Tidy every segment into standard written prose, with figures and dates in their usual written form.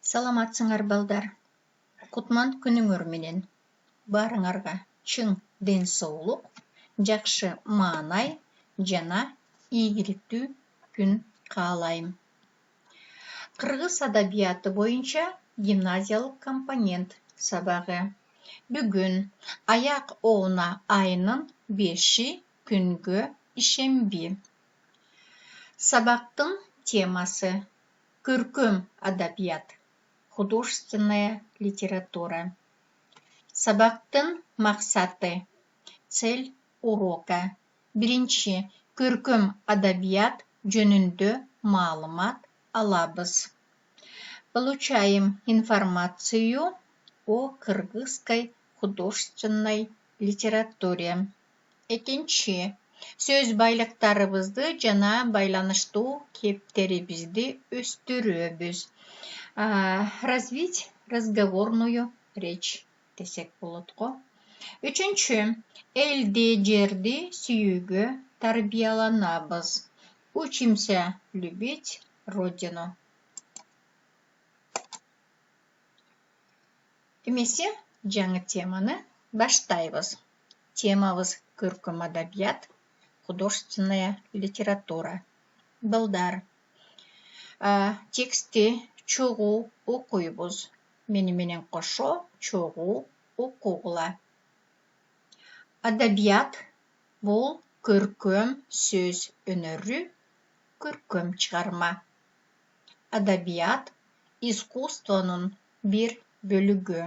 Саламатсыңар балдар. Кутман күнүңөр менен. Барыңарга чың ден соолук, жакшы маанай жана ийгиликтүү күн каалайм. Кыргыз адабияты боюнча гимназиялык компонент сабагы. Бүгүн аяк оона айынын 5-и күнгө ишемби. Сабактын темасы көркөм адабият. Художественная литература. Сабактын максаты. Цель урока. Биринчи, көркөм адабият жөнүндө маалымат алабыз. Получаем информацию о кыргызской художественной литературе. Экинчи, сөз байлыктарыбызды жана байланыштуу кептерибизди өстүрөбүз. Развить разговорную речь десек болот го. Үчүнчү, элди жерди сүйүүгө тарбияланабыз. Учимся любить родину. Эмесе жаңы теманы баштайбыз. Темабыз көркөм адабият, художественная литература. Балдар, тексти чогуу окуйбуз. Мени менен кошо чогуу окугула. Адабият бул көркөм сөз өнөрү, көркөм чыгарма. Адабият искусствонун бир бөлүгү.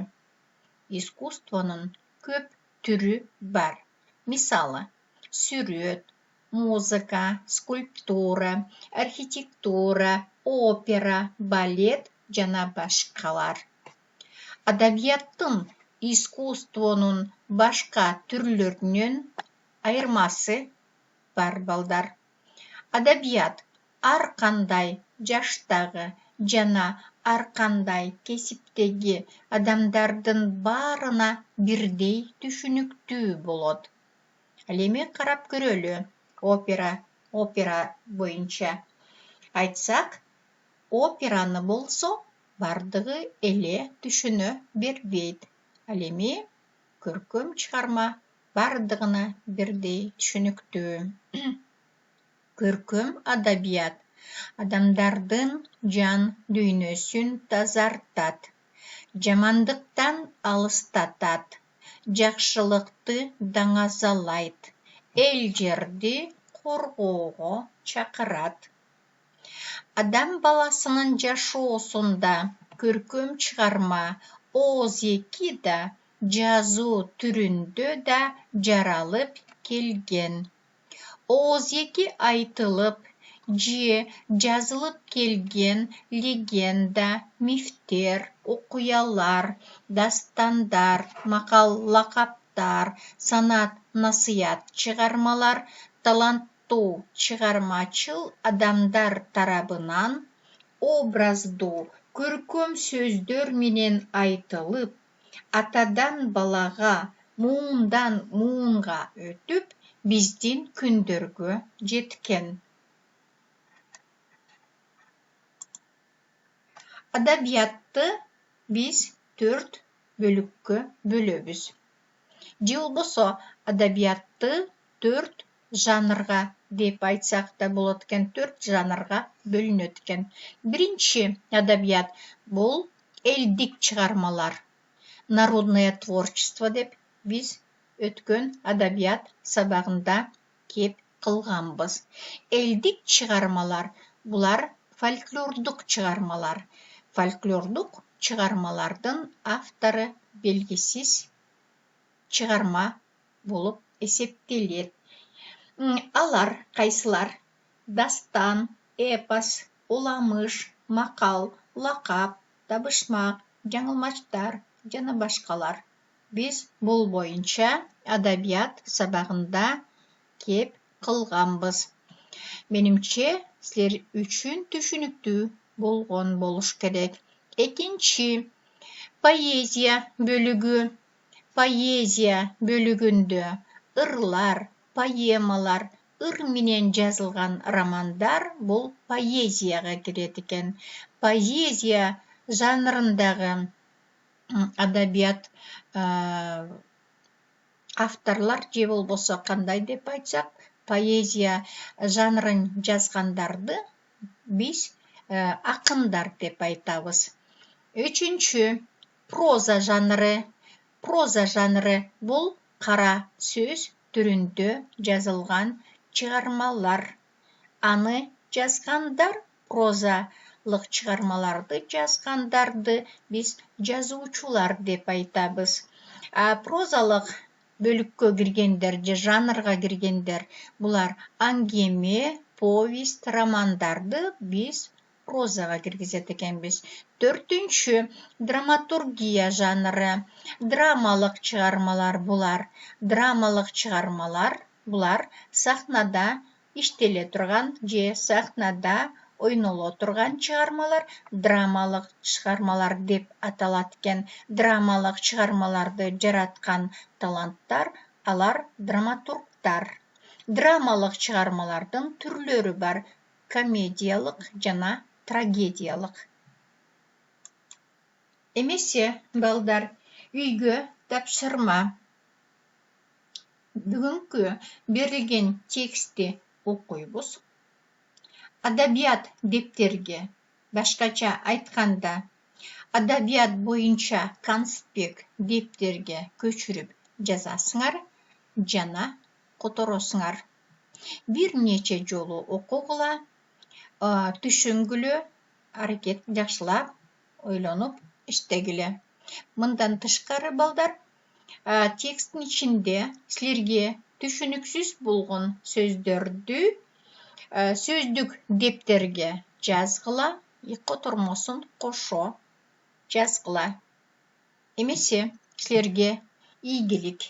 Искусствонун көп түрү бар. Мисалы, сүрөт, музыка, скульптура, архитектура, опера, балет жана башкалар. Адабияттын искусствонун башка түрлөрүнөн айырмасы бар балдар. Адабият ар кандай жаштагы жана ар кандай кесиптеги адамдардын баарына бирдей түшүнүктүү болот. Ал эми карап көрөлү. Опера боюнча айтсак, операны болсо бардыгы эле түшүнө бербейт. Ал эми көркөм чыгарма бардыгына бирдей түшүнүктүү. Көркөм адабият адамдардын жан дүйнөсүн тазартат, жамандыктан алыстатат, жакшылыкты даңазалайт, эл жерди коргоого чакырат. Адам баласынын жашоосунда көркөм чыгарма оозеки да жазуу түрүндө да жаралып келген. Оозеки айтылып же жазылып келген легенда, мифтер, окуялар, дастандар, макал-лакаптар, санат-насыят чыгармалар таланттуу чыгармачыл адамдар тарабынан образдуу көркөм сөздөр менен айтылып, атадан балага, муундан муунга өтүп, биздин күндөргө жеткен. Адабиятты биз 4 бөлүккө бөлөбүз. Же болбосо адабиятты 4 жанрга деп айтсак да болот экен, 4 жанрга бөлүнөт экен. Биринчи адабият бул элдик чыгармалар. Народное творчество деп биз өткөн адабият сабагында кеп кылганбыз. Элдик чыгармалар булар фольклордук чыгармалар. Фольклордук чыгармалардын автору белгисиз чыгарма болуп эсептелет. Алар кайсылар? Дастан, эпос, уламыш, макал, лакап, табышмак, жаңылмачтар жана башкалар. Биз бул боюнча адабият сабагында кеп кылганбыз. Менимче, силер үчүн түшүнүктүү болгон болуш керек. Экинчи, поэзия бөлүгү. Поэзия бөлүгүндө ырлар, поэмалар, ыр менен жазылган романдар бул поэзияга кирет экен. Поэзия жанрындағы адабият авторлар же болбосо кандай деп айтсак, поэзия жанрын жазгандарды биз акындар деп айтабыз. Үчүнчү, проза жанры. Проза жанры бул кара сөз түрүндө жазылган чыгармалар. Аны жазгандар, прозалык чыгармаларды жазгандарды биз жазуучулар деп айтабыз. Прозалык бөлүккө киргендер же жанрга киргендер булар аңгеме, повесть, романдарды биз прозага киргизет экенбиз. Төртүнчү, драматургия жанры. Драмалык чыгармалар булар. Драмалык чыгармалар булар сахнада иштеле турган же сахнада ойноло турган чыгармалар драмалык чыгармалар деп аталат экен. Драмалык чыгармаларды жараткан таланттар, алар драматургтар. Драмалык чыгармалардын түрлөрү бар: комедиялык жана трагедиялык. Эмесе, балдар, үйгө тапшырма. Бүгүнкү берилген текстти окуйбуз. Адабият дептерге, башкача айтканда, адабият боюнча конспект дептерге көчүрүп жазасыңар жана которосуңар. Бир нече жолу окугула, түшүнгүлө, аракет жакшылап, ойлонуп иштегиле. Мындан тышкары, балдар, тексттин ичинде силерге түшүнүксүз болгон сөздөрдү сөздүк дептерге жазгыла, котормосун кошо жазгыла. Эмесе, силерге ийгилик.